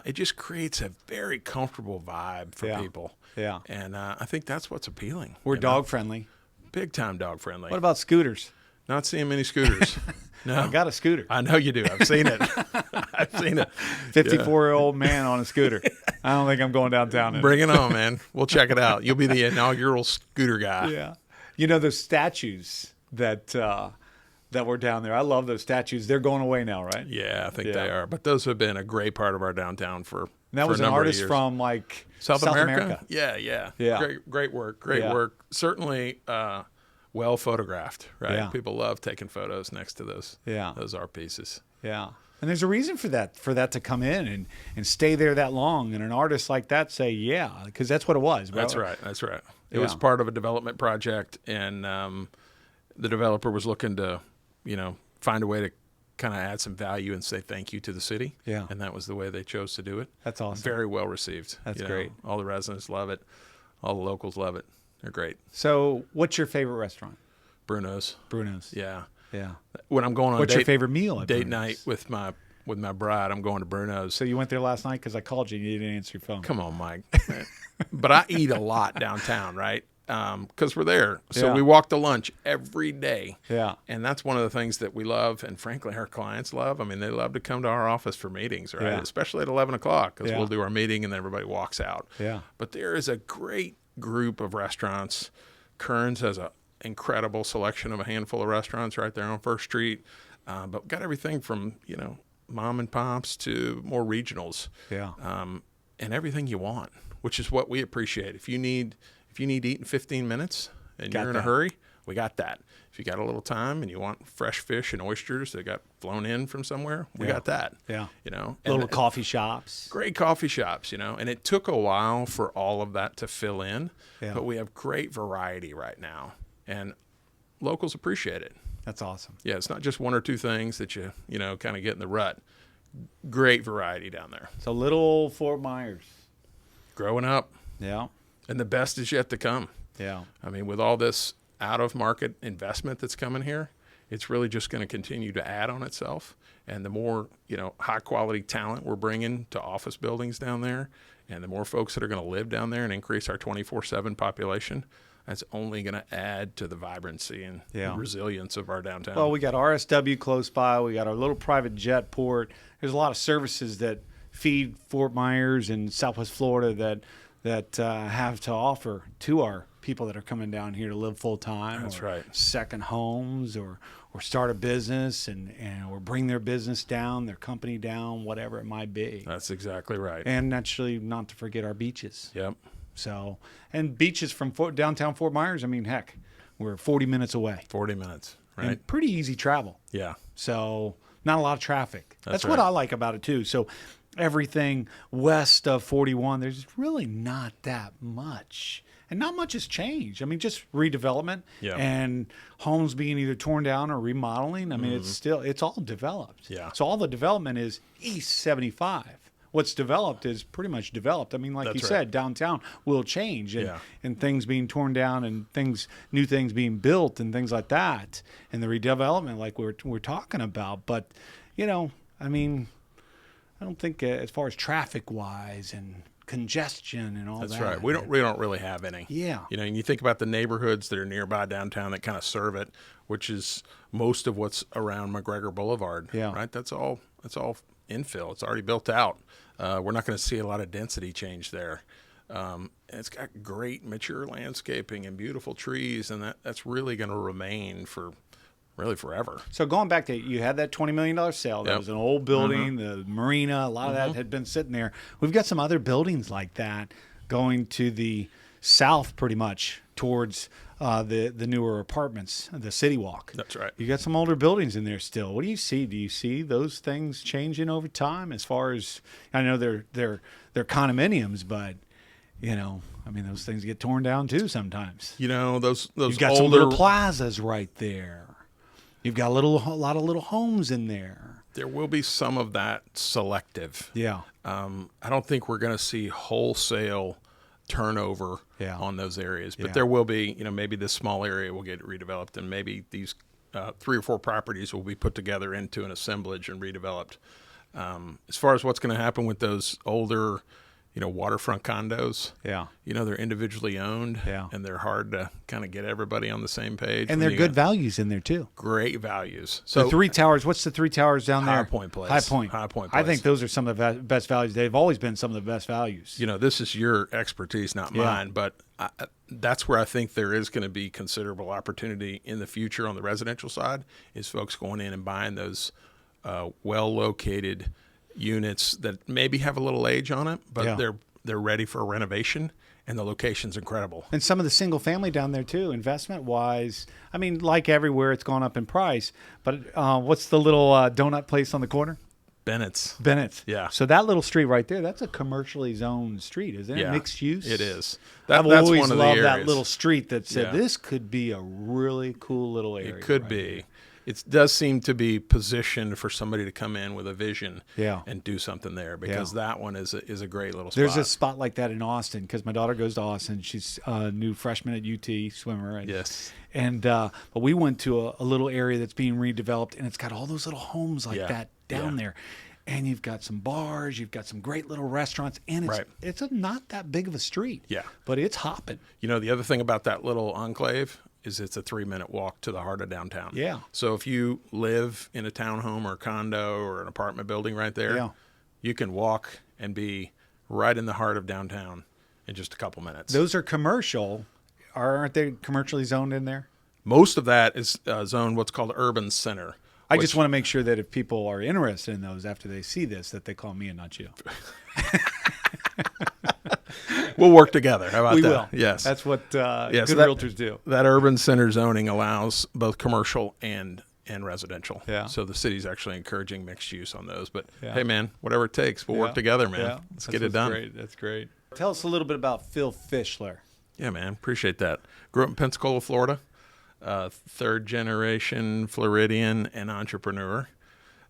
Speaker 2: It just creates a very comfortable vibe for people.
Speaker 1: Yeah.
Speaker 2: And I think that's what's appealing.
Speaker 1: We're dog friendly.
Speaker 2: Big time dog friendly.
Speaker 1: What about scooters?
Speaker 2: Not seeing many scooters. No.
Speaker 1: I got a scooter.
Speaker 2: I know you do. I've seen it. I've seen it.
Speaker 1: 54-year-old man on a scooter. I don't think I'm going downtown.
Speaker 2: Bring it on, man. We'll check it out. You'll be the inaugural scooter guy.
Speaker 1: Yeah. Those statues that were down there. I love those statues. They're going away now, right?
Speaker 2: Yeah, I think they are. But those have been a great part of our downtown for
Speaker 1: And that was an artist from like
Speaker 2: South America. Yeah. Great work. Great work. Certainly well photographed, right?
Speaker 1: Yeah.
Speaker 2: People love taking photos next to those art pieces.
Speaker 1: Yeah. And there's a reason for that to come in and stay there that long. And an artist like that say, yeah, because that's what it was. Bro.
Speaker 2: That's right. It was part of a development project, and the developer was looking to, find a way to kind of add some value and say thank you to the city.
Speaker 1: Yeah.
Speaker 2: And that was the way they chose to do it.
Speaker 1: That's awesome.
Speaker 2: Very well received.
Speaker 1: That's great.
Speaker 2: All the residents love it. All the locals love it. They're great.
Speaker 1: So what's your favorite restaurant?
Speaker 2: Bruno's.
Speaker 1: Yeah.
Speaker 2: When I'm going on
Speaker 1: What's your favorite meal at
Speaker 2: date
Speaker 1: Bruno's?
Speaker 2: night with my bride, I'm going to Bruno's.
Speaker 1: So you went there last night because I called you and you didn't answer your phone.
Speaker 2: Come on, Mike. But I eat a lot downtown, right? Because we're there. So
Speaker 1: Yeah.
Speaker 2: we walk to lunch every day.
Speaker 1: Yeah.
Speaker 2: And that's one of the things that we love, and frankly, our clients love. I mean, they love to come to our office for meetings, right?
Speaker 1: Yeah.
Speaker 2: Especially at 11 o'clock, because
Speaker 1: Yeah.
Speaker 2: we'll do our meeting and then everybody walks out.
Speaker 1: Yeah.
Speaker 2: But there is a great group of restaurants. Kearns has an incredible selection of a handful of restaurants right there on First Street. But got everything from, mom and pops to more regionals.
Speaker 1: Yeah.
Speaker 2: And everything you want, which is what we appreciate. If you need to eat in 15 minutes and
Speaker 1: Got
Speaker 2: you're in a
Speaker 1: that.
Speaker 2: hurry, We got that. If you got a little time and you want fresh fish and oysters that got flown in from somewhere, we got that.
Speaker 1: Yeah.
Speaker 2: You know,
Speaker 1: Little coffee shops.
Speaker 2: Great coffee shops, you know, and it took a while for all of that to fill in,
Speaker 1: Yeah.
Speaker 2: but we have great variety right now, and locals appreciate it.
Speaker 1: That's awesome.
Speaker 2: Yeah, it's not just one or two things that you know, kind of get in the rut. Great variety down there.
Speaker 1: So little Fort Myers.
Speaker 2: Growing up,
Speaker 1: Yeah.
Speaker 2: and the best is yet to come.
Speaker 1: Yeah.
Speaker 2: I mean, with all this out-of-market investment that's coming here, it's really just going to continue to add on itself. And the more, you know, high-quality talent we're bringing to office buildings down there, and the more folks that are going to live down there and increase our 24/7 population, that's only going to add to the vibrancy and the resilience of our downtown.
Speaker 1: Well, we got RSW close by. We got our little private jet port. There's a lot of services that feed Fort Myers and Southwest Florida that have to offer to our people that are coming down here to live full time.
Speaker 2: That's
Speaker 1: or
Speaker 2: right.
Speaker 1: Second homes or start a business and or bring their business down, their company down, whatever it might be.
Speaker 2: That's exactly right.
Speaker 1: And naturally, not to forget our beaches.
Speaker 2: Yep.
Speaker 1: So, and beaches from downtown Fort Myers, I mean, heck, we're 40 minutes away.
Speaker 2: 40 minutes, right?
Speaker 1: And pretty easy travel.
Speaker 2: Yeah.
Speaker 1: So, not a lot of traffic. That's what
Speaker 2: right.
Speaker 1: I like about it, too. So, everything west of 41, there's really not that much. And not much has changed. I mean, just redevelopment and homes being either torn down or remodeling. I mean, it's all developed.
Speaker 2: Yeah.
Speaker 1: So, all the development is East 75. What's developed is pretty much developed. I mean, like
Speaker 2: That's
Speaker 1: you
Speaker 2: right.
Speaker 1: said, downtown will change and,
Speaker 2: Yeah.
Speaker 1: and things being torn down and new things being built and things like that. And the redevelopment like we're talking about. But, you know, I mean, I don't think as far as traffic wise and congestion and all
Speaker 2: That's
Speaker 1: that.
Speaker 2: right. We don't really have any.
Speaker 1: Yeah.
Speaker 2: You know, and you think about the neighborhoods that are nearby downtown that kind of serve it, which is most of what's around McGregor Boulevard.
Speaker 1: Yeah.
Speaker 2: Right. That's all infill. It's already built out. We're not going to see a lot of density change there. And it's got great mature landscaping and beautiful trees, and that's really going to remain for really forever.
Speaker 1: So going back to, you had that $20 million sale. That was an old building, the marina, a lot of that had been sitting there. We've got some other buildings like that going to the south pretty much towards the newer apartments, the City Walk.
Speaker 2: That's right.
Speaker 1: You got some older buildings in there still. What do you see? Do you see those things changing over time as far as, I know they're condominiums, but, you know, I mean, those things get torn down too sometimes.
Speaker 2: You know, those
Speaker 1: You've got
Speaker 2: older
Speaker 1: some little plazas right there. You've got a lot of little homes in there.
Speaker 2: There will be some of that selective.
Speaker 1: Yeah.
Speaker 2: I don't think we're going to see wholesale turnover on those areas, but there will be, you know, maybe this small area will get redeveloped, and maybe these 3 or 4 properties will be put together into an assemblage and redeveloped. As far as what's going to happen with those older, you know, waterfront condos, you know, they're individually owned, and they're hard to kind of get everybody on the same page.
Speaker 1: And they're good values in there too.
Speaker 2: Great values. So
Speaker 1: the 3 towers, what's the 3 towers down there?
Speaker 2: High Point Place.
Speaker 1: High Point
Speaker 2: Place.
Speaker 1: I think those are some of the best values. They've always been some of the best values.
Speaker 2: You know, this is your expertise, not mine, but that's where I think there is going to be considerable opportunity in the future on the residential side, is folks going in and buying those well-located units that maybe have a little age on it, but they're ready for a renovation, and the location's incredible.
Speaker 1: And some of the single family down there too, investment wise. I mean, like everywhere, it's gone up in price. But what's the little donut place on the corner?
Speaker 2: Bennett's.
Speaker 1: Yeah. So that little street right there, that's a commercially zoned street, isn't it?
Speaker 2: Yeah,
Speaker 1: Mixed use.
Speaker 2: it is.
Speaker 1: I've
Speaker 2: That's
Speaker 1: always
Speaker 2: one of the
Speaker 1: loved that
Speaker 2: areas.
Speaker 1: little street that said this could be a really cool little area.
Speaker 2: It could be.
Speaker 1: here.
Speaker 2: It does seem to be positioned for somebody to come in with a vision and do something there, because that one is a great little spot.
Speaker 1: There's a spot like that in Austin, because my daughter goes to Austin. She's a new freshman at UT swimmer. And, And but we went to a little area that's being redeveloped, and it's got all those little homes like that down there. And you've got some bars, you've got some great little restaurants, and it's not that big of a street.
Speaker 2: Yeah.
Speaker 1: But it's hopping.
Speaker 2: You know, the other thing about that little enclave is it's a 3-minute walk to the heart of downtown.
Speaker 1: Yeah.
Speaker 2: So if you live in a townhome or a condo or an apartment building right there, you can walk and be right in the heart of downtown in just a couple minutes.
Speaker 1: Those are commercial. Aren't they commercially zoned in there?
Speaker 2: Most of that is zoned what's called urban center.
Speaker 1: I just want to make sure that if people are interested in those after they see this, that they call me and not you.
Speaker 2: We'll work together. How about
Speaker 1: We
Speaker 2: that?
Speaker 1: will.
Speaker 2: Yes.
Speaker 1: That's what
Speaker 2: Yeah, so
Speaker 1: good realtors do.
Speaker 2: That urban center zoning allows both commercial and residential.
Speaker 1: Yeah.
Speaker 2: So the city's actually encouraging mixed use on those. But
Speaker 1: Yeah.
Speaker 2: hey, man, whatever it takes, we'll work together, man.
Speaker 1: Yeah.
Speaker 2: Let's get it done.
Speaker 1: Great. That's great. Tell us a little bit about Phil Fischler.
Speaker 2: Yeah, man. Appreciate that. Grew up in Pensacola, Florida. Third generation Floridian and entrepreneur.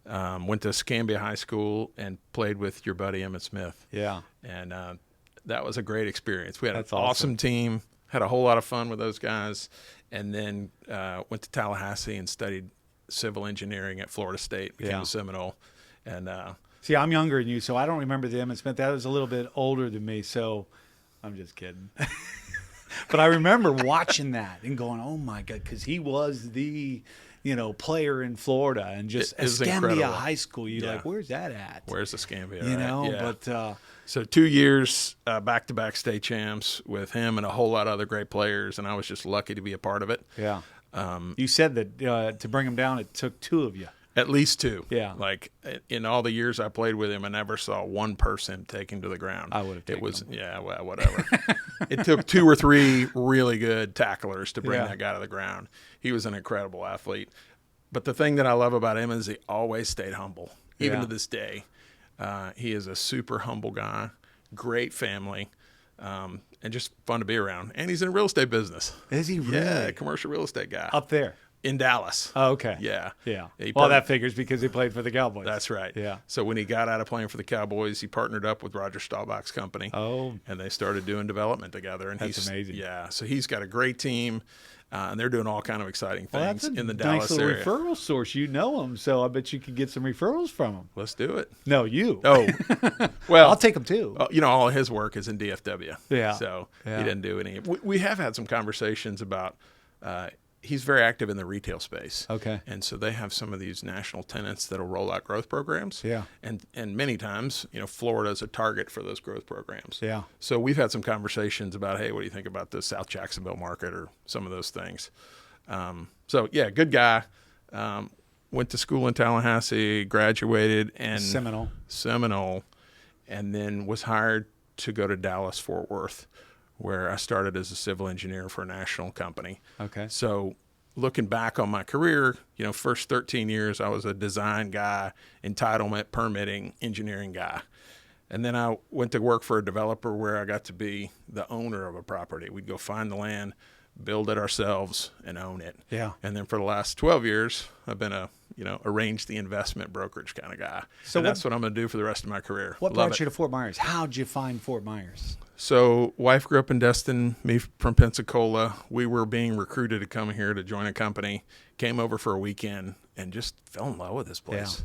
Speaker 2: Went to Escambia High School and played with your buddy Emmett Smith.
Speaker 1: Yeah.
Speaker 2: And that was a great experience. We had
Speaker 1: That's
Speaker 2: an
Speaker 1: awesome.
Speaker 2: awesome team, had a whole lot of fun with those guys, and then went to Tallahassee and studied civil engineering at Florida State, became a Seminole. And
Speaker 1: See, I'm younger than you, so I don't remember the Emmett Smith. That was a little bit older than me, so I'm just kidding. But I remember watching that and going, "Oh my God," because he was the, player in Florida, and just
Speaker 2: It was
Speaker 1: Escambia
Speaker 2: incredible.
Speaker 1: High School. You're like, "Where's that at?"
Speaker 2: Where's Escambia?
Speaker 1: You
Speaker 2: right?
Speaker 1: know,
Speaker 2: Yeah.
Speaker 1: but
Speaker 2: So 2 years back-to-back state champs with him and a whole lot of other great players, and I was just lucky to be a part of it.
Speaker 1: yeah. You said that to bring him down, it took two of you.
Speaker 2: At least two.
Speaker 1: Yeah.
Speaker 2: Like in all the years I played with him, I never saw one person take him to the ground.
Speaker 1: I would have taken
Speaker 2: It was,
Speaker 1: him.
Speaker 2: yeah, well, whatever. It took 2 or 3 really good tacklers to bring
Speaker 1: Yeah.
Speaker 2: that guy to the ground. He was an incredible athlete. But the thing that I love about him is he always stayed humble, even
Speaker 1: Yeah.
Speaker 2: to this day. He is a super humble guy, great family, and just fun to be around. And he's in real estate business.
Speaker 1: Is he really?
Speaker 2: Yeah, commercial real estate guy.
Speaker 1: Up there?
Speaker 2: In Dallas.
Speaker 1: Oh, okay.
Speaker 2: Yeah.
Speaker 1: Yeah.
Speaker 2: He
Speaker 1: Well,
Speaker 2: part-
Speaker 1: that figures because he played for the Cowboys.
Speaker 2: That's right.
Speaker 1: Yeah.
Speaker 2: So when he got out of playing for the Cowboys, he partnered up with Roger Staubach's company.
Speaker 1: Oh.
Speaker 2: And they started doing development together. And
Speaker 1: That's amazing.
Speaker 2: Yeah. So he's got a great team, and they're doing all kind of exciting
Speaker 1: Well,
Speaker 2: things
Speaker 1: that's a
Speaker 2: in the
Speaker 1: nice
Speaker 2: Dallas
Speaker 1: little
Speaker 2: area.
Speaker 1: referral source. You know him, so I bet you could get some referrals from him.
Speaker 2: Let's do it.
Speaker 1: No, you.
Speaker 2: Oh, well,
Speaker 1: I'll take him too.
Speaker 2: all of his work is in DFW.
Speaker 1: Yeah.
Speaker 2: So
Speaker 1: Yeah.
Speaker 2: he didn't do any. We have had some conversations about. He's very active in the retail space.
Speaker 1: Okay.
Speaker 2: And so they have some of these national tenants that'll roll out growth programs.
Speaker 1: Yeah.
Speaker 2: And many times, Florida is a target for those growth programs.
Speaker 1: Yeah.
Speaker 2: So we've had some conversations about, hey, what do you think about the South Jacksonville market or some of those things? So yeah, good guy. Went to school in Tallahassee, graduated, and Seminole, and then was hired to go to Dallas Fort Worth, where I started as a civil engineer for a national company.
Speaker 1: Okay.
Speaker 2: So looking back on my career, first 13 years, I was a design guy, entitlement, permitting, engineering guy. And then I went to work for a developer where I got to be the owner of a property. We'd go find the land, build it ourselves, and own it.
Speaker 1: Yeah.
Speaker 2: And then for the last 12 years, I've been arrange the investment brokerage kind of guy.
Speaker 1: So
Speaker 2: that's what I'm going to do for the rest of my career.
Speaker 1: What
Speaker 2: Love
Speaker 1: brought
Speaker 2: it.
Speaker 1: you to Fort Myers? How'd you find Fort Myers?
Speaker 2: So wife grew up in Destin, me from Pensacola. We were being recruited to come here to join a company, came over for a weekend, and just fell in love with this place.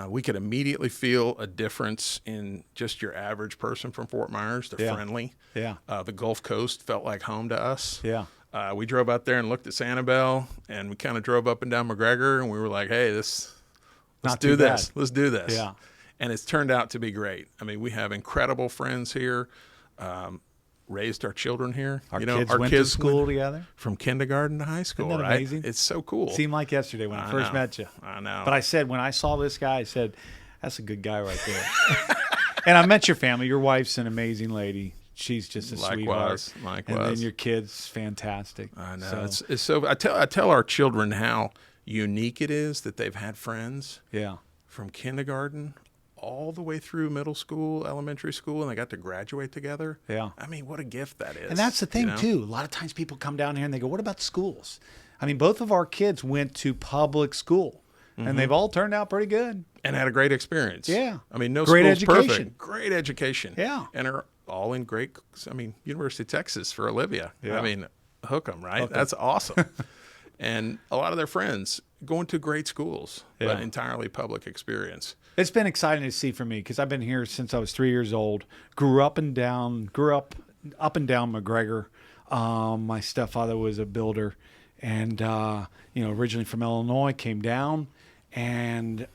Speaker 2: We could immediately feel a difference in just your average person from Fort Myers. They're friendly.
Speaker 1: Yeah.
Speaker 2: The Gulf Coast felt like home to us.
Speaker 1: Yeah.
Speaker 2: We drove out there and looked at Sanibel, and we kind of drove up and down McGregor, and we were like, hey, let's do this. Let's do this.
Speaker 1: Yeah.
Speaker 2: And it's turned out to be great. I mean, we have incredible friends here. Raised our children here.
Speaker 1: Our kids went to school together?
Speaker 2: From kindergarten to high school,
Speaker 1: Isn't that
Speaker 2: right?
Speaker 1: amazing?
Speaker 2: It's so cool.
Speaker 1: Seemed like yesterday when I first met you.
Speaker 2: I know.
Speaker 1: But I said, when I saw this guy, I said, that's a good guy right there. And I met your family. Your wife's an amazing lady. She's just a sweetheart.
Speaker 2: Likewise.
Speaker 1: And then your kid's fantastic.
Speaker 2: I know.
Speaker 1: So,
Speaker 2: It's so. I tell our children how unique it is that they've had friends
Speaker 1: yeah.
Speaker 2: from kindergarten all the way through middle school, elementary school, and they got to graduate together.
Speaker 1: Yeah.
Speaker 2: I mean, what a gift that is.
Speaker 1: And that's the thing,
Speaker 2: you know?
Speaker 1: too. A lot of times people come down here and they go, what about schools? I mean, both of our kids went to public school, and they've all turned out pretty good.
Speaker 2: And had a great experience.
Speaker 1: Yeah.
Speaker 2: I mean, no
Speaker 1: Great
Speaker 2: school's
Speaker 1: education.
Speaker 2: perfect. Great education.
Speaker 1: Yeah.
Speaker 2: And are all in great, University of Texas for Olivia.
Speaker 1: Yeah.
Speaker 2: I mean, hook them, right?
Speaker 1: Hook 'em.
Speaker 2: That's awesome. And a lot of their friends going to great schools, but
Speaker 1: Yeah.
Speaker 2: entirely public experience.
Speaker 1: It's been exciting to see for me because I've been here since I was 3 years old. Grew up and down McGregor. My stepfather was a builder, and originally from Illinois, came down, and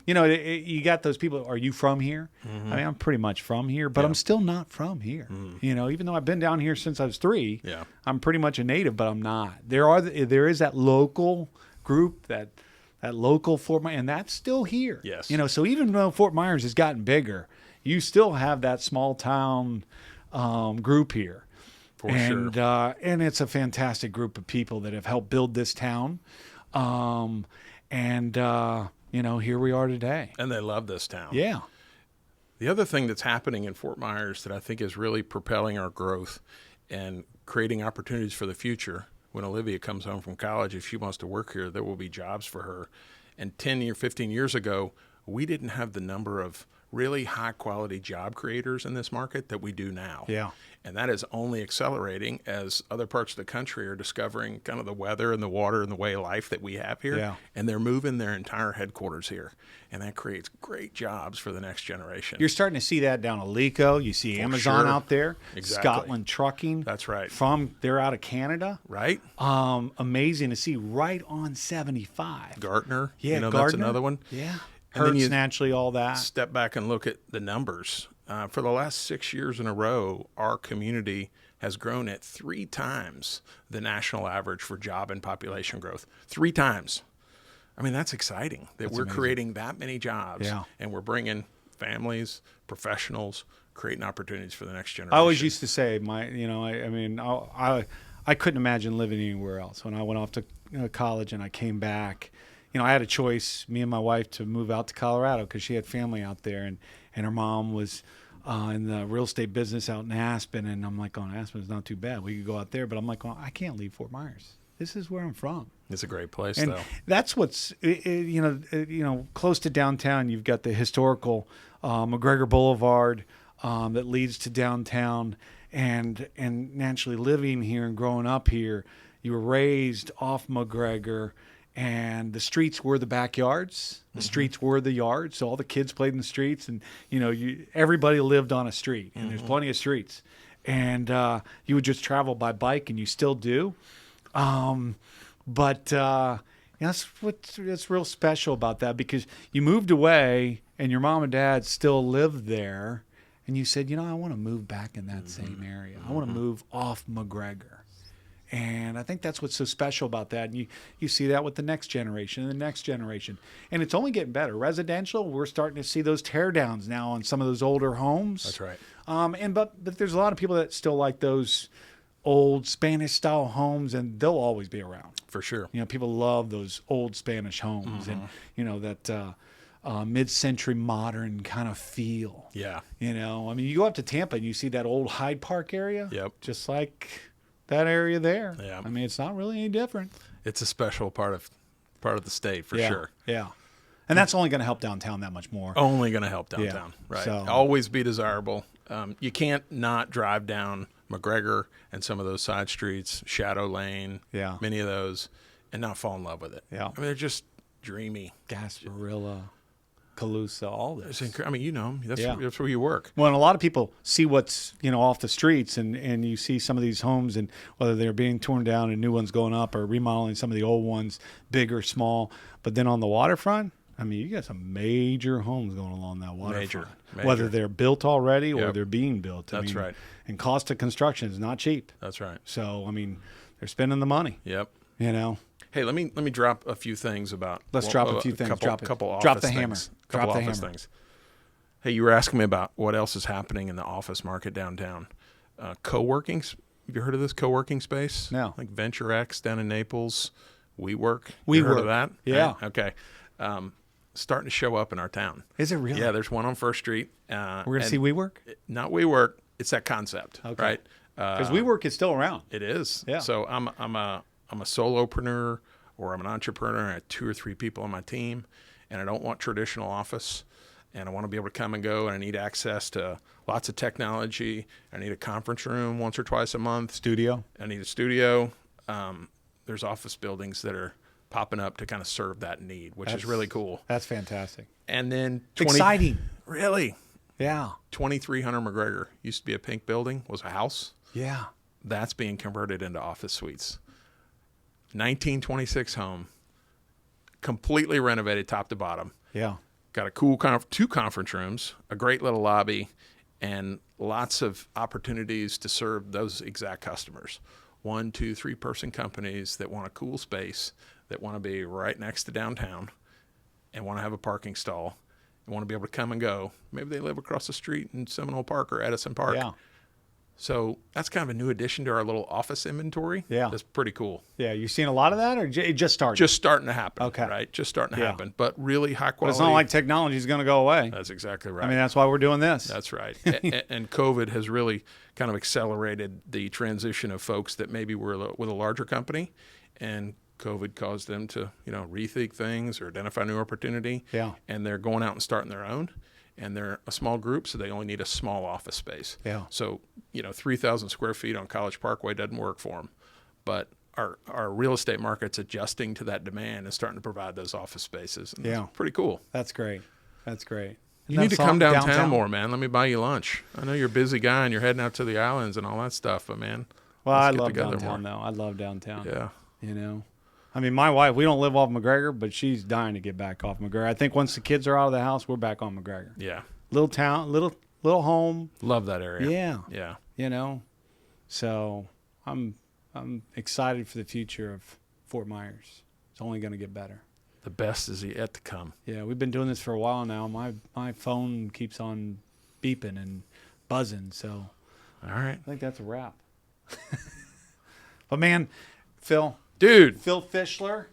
Speaker 1: you got those people. Are you from here? I mean, I'm pretty much from here, but I'm still not from here. Even though I've been down here since I was 3,
Speaker 2: Yeah.
Speaker 1: I'm pretty much a native, but I'm not. There is that local group that local Fort Myers, and that's still here.
Speaker 2: Yes.
Speaker 1: So even though Fort Myers has gotten bigger, you still have that small town group here.
Speaker 2: For sure.
Speaker 1: And it's a fantastic group of people that have helped build this town. Here we are today.
Speaker 2: And they love this town.
Speaker 1: Yeah.
Speaker 2: The other thing that's happening in Fort Myers that I think is really propelling our growth and creating opportunities for the future, when Olivia comes home from college, if she wants to work here, there will be jobs for her. And 15 years ago, we didn't have the number of really high-quality job creators in this market that we do now.
Speaker 1: Yeah.
Speaker 2: And that is only accelerating as other parts of the country are discovering kind of the weather and the water and the way of life that we have here.
Speaker 1: Yeah.
Speaker 2: And they're moving their entire headquarters here. And that creates great jobs for the next generation.
Speaker 1: You're starting to see that down at Alico. You see Amazon out there.
Speaker 2: Exactly.
Speaker 1: Scotland Trucking.
Speaker 2: That's right.
Speaker 1: They're out of Canada.
Speaker 2: Right.
Speaker 1: Amazing to see right on 75.
Speaker 2: Gartner.
Speaker 1: Yeah,
Speaker 2: That's
Speaker 1: Gardner.
Speaker 2: another one.
Speaker 1: Yeah.
Speaker 2: And then
Speaker 1: Hertz
Speaker 2: you
Speaker 1: naturally, all that.
Speaker 2: Step back and look at the numbers. For the last 6 years in a row, our community has grown at 3 times the national average for job and population growth. 3 times. I mean, that's exciting that we're
Speaker 1: amazing.
Speaker 2: Creating that many jobs.
Speaker 1: Yeah.
Speaker 2: And we're bringing families, professionals, creating opportunities for the next generation.
Speaker 1: I always used to say, I couldn't imagine living anywhere else. When I went off to college and I came back, I had a choice, me and my wife, to move out to Colorado because she had family out there, and her mom was in the real estate business out in Aspen, and I'm like, Aspen's not too bad. We could go out there, but I'm like, I can't leave Fort Myers. This is where I'm from.
Speaker 2: It's a great place,
Speaker 1: and
Speaker 2: though.
Speaker 1: That's what's close to downtown. You've got the historical McGregor Boulevard that leads to downtown, and naturally living here and growing up here, you were raised off McGregor. And the streets were the backyards. The streets were the yards. So all the kids played in the streets, and everybody lived on a street, and there's plenty of streets. And you would just travel by bike, and you still do. That's what's real special about that, because you moved away, and your mom and dad still lived there, and you said, I want to move back in that same area. I want to move off McGregor. And I think that's what's so special about that. And you see that with the next generation and the next generation. And it's only getting better. Residential, we're starting to see those tear downs now on some of those older homes.
Speaker 2: That's right.
Speaker 1: But there's a lot of people that still like those old Spanish style homes, and they'll always be around.
Speaker 2: For sure.
Speaker 1: People love those old Spanish homes and that mid-century modern kind of feel.
Speaker 2: Yeah.
Speaker 1: You go up to Tampa and you see that old Hyde Park area.
Speaker 2: Yep.
Speaker 1: Just like that area there.
Speaker 2: Yeah.
Speaker 1: It's not really any different.
Speaker 2: It's a special part of the state for sure.
Speaker 1: Yeah. And that's only going to help downtown that much more.
Speaker 2: Only going to help downtown.
Speaker 1: Yeah.
Speaker 2: Right.
Speaker 1: So,
Speaker 2: always be desirable. You can't not drive down McGregor and some of those side streets, Shadow Lane, many of those, and not fall in love with it.
Speaker 1: Yeah.
Speaker 2: They're just dreamy.
Speaker 1: Gasparilla, Calusa, all this.
Speaker 2: That's where you work.
Speaker 1: Well, and a lot of people see what's off the streets, and you see some of these homes, and whether they're being torn down and new ones going up, or remodeling some of the old ones, big or small. But then on the waterfront, you got some major homes going along that waterfront.
Speaker 2: Major.
Speaker 1: Whether they're built already or
Speaker 2: Yep.
Speaker 1: they're being built.
Speaker 2: That's right.
Speaker 1: And cost of construction is not cheap.
Speaker 2: That's right.
Speaker 1: So they're spending the money.
Speaker 2: Yep.
Speaker 1: Hey,
Speaker 2: let me drop a few things about.
Speaker 1: Let's drop a few things.
Speaker 2: Couple office
Speaker 1: Drop the
Speaker 2: things.
Speaker 1: hammer.
Speaker 2: Couple
Speaker 1: Drop the
Speaker 2: office
Speaker 1: hammer.
Speaker 2: things. Hey, you were asking me about what else is happening in the office market downtown. Co-working. Have you heard of this co-working space?
Speaker 1: No.
Speaker 2: Like Venture X down in Naples. WeWork.
Speaker 1: WeWork.
Speaker 2: You heard of that?
Speaker 1: Yeah.
Speaker 2: Right? Okay. Starting to show up in our town.
Speaker 1: Is it really?
Speaker 2: Yeah, there's one on First Street.
Speaker 1: We're going to see WeWork?
Speaker 2: Not WeWork. It's that concept,
Speaker 1: Okay.
Speaker 2: right?
Speaker 1: Because WeWork is still around.
Speaker 2: It is.
Speaker 1: Yeah.
Speaker 2: So I'm a solopreneur, or I'm an entrepreneur. I have 2 or 3 people on my team, and I don't want traditional office, and I want to be able to come and go, and I need access to lots of technology. I need a conference room once or twice a month.
Speaker 1: Studio.
Speaker 2: I need a studio. There's office buildings that are popping up to kind of serve that need, which is really cool.
Speaker 1: That's fantastic.
Speaker 2: And then
Speaker 1: Exciting.
Speaker 2: Really?
Speaker 1: Yeah.
Speaker 2: 2300 McGregor used to be a pink building, was a house.
Speaker 1: Yeah.
Speaker 2: That's being converted into office suites. 1926 home, completely renovated top to bottom.
Speaker 1: Yeah.
Speaker 2: Got a cool 2 conference rooms, a great little lobby, and lots of opportunities to serve those exact customers. 1, 2, 3 person companies that want a cool space, that want to be right next to downtown, and want to have a parking stall, and want to be able to come and go. Maybe they live across the street in Seminole Park or Edison Park.
Speaker 1: Yeah.
Speaker 2: So that's kind of a new addition to our little office inventory.
Speaker 1: Yeah.
Speaker 2: That's pretty cool.
Speaker 1: Yeah, you seen a lot of that, or it just started?
Speaker 2: Just starting to happen.
Speaker 1: Okay.
Speaker 2: Right? Just starting to happen. But really high
Speaker 1: But
Speaker 2: quality.
Speaker 1: it's not like technology is going to go away.
Speaker 2: That's exactly right.
Speaker 1: I mean, that's why we're doing this.
Speaker 2: That's right. And COVID has really kind of accelerated the transition of folks that maybe were with a larger company, and COVID caused them to, rethink things or identify new opportunity.
Speaker 1: Yeah.
Speaker 2: And they're going out and starting their own. And they're a small group, so they only need a small office space.
Speaker 1: Yeah.
Speaker 2: So, 3,000 square feet on College Parkway doesn't work for them. But our real estate market's adjusting to that demand and starting to provide those office spaces. And that's pretty cool.
Speaker 1: That's great. That's great.
Speaker 2: You need to come downtown more, man. Let me buy you lunch. I know you're a busy guy and you're heading out to the islands and all that stuff, but man,
Speaker 1: well, I
Speaker 2: let's get
Speaker 1: love
Speaker 2: together
Speaker 1: downtown,
Speaker 2: more.
Speaker 1: though. I love downtown.
Speaker 2: Yeah.
Speaker 1: I mean, my wife, we don't live off McGregor, but she's dying to get back off McGregor. I think once the kids are out of the house, we're back on McGregor.
Speaker 2: Yeah.
Speaker 1: Little town, little home.
Speaker 2: Love that area.
Speaker 1: Yeah.
Speaker 2: Yeah.
Speaker 1: So I'm excited for the future of Fort Myers. It's only going to get better.
Speaker 2: The best is yet to come.
Speaker 1: Yeah, we've been doing this for a while now. My phone keeps on beeping and buzzing, so
Speaker 2: All right.
Speaker 1: I think that's a wrap. But man, Phil Fischler,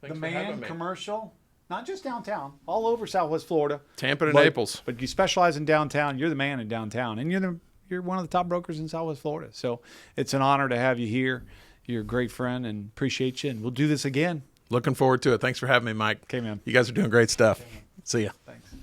Speaker 2: Thanks
Speaker 1: the
Speaker 2: for having
Speaker 1: man,
Speaker 2: me.
Speaker 1: commercial, not just downtown, all over Southwest Florida.
Speaker 2: Tampa to Naples.
Speaker 1: But you specialize in downtown. You're the man in downtown, and you're one of the top brokers in Southwest Florida. So it's an honor to have you here. You're a great friend, and appreciate you. And we'll do this again.
Speaker 2: Looking forward to it. Thanks for having me, Mike.
Speaker 1: Okay, man.
Speaker 2: You guys are doing great stuff. See ya.
Speaker 1: Thanks.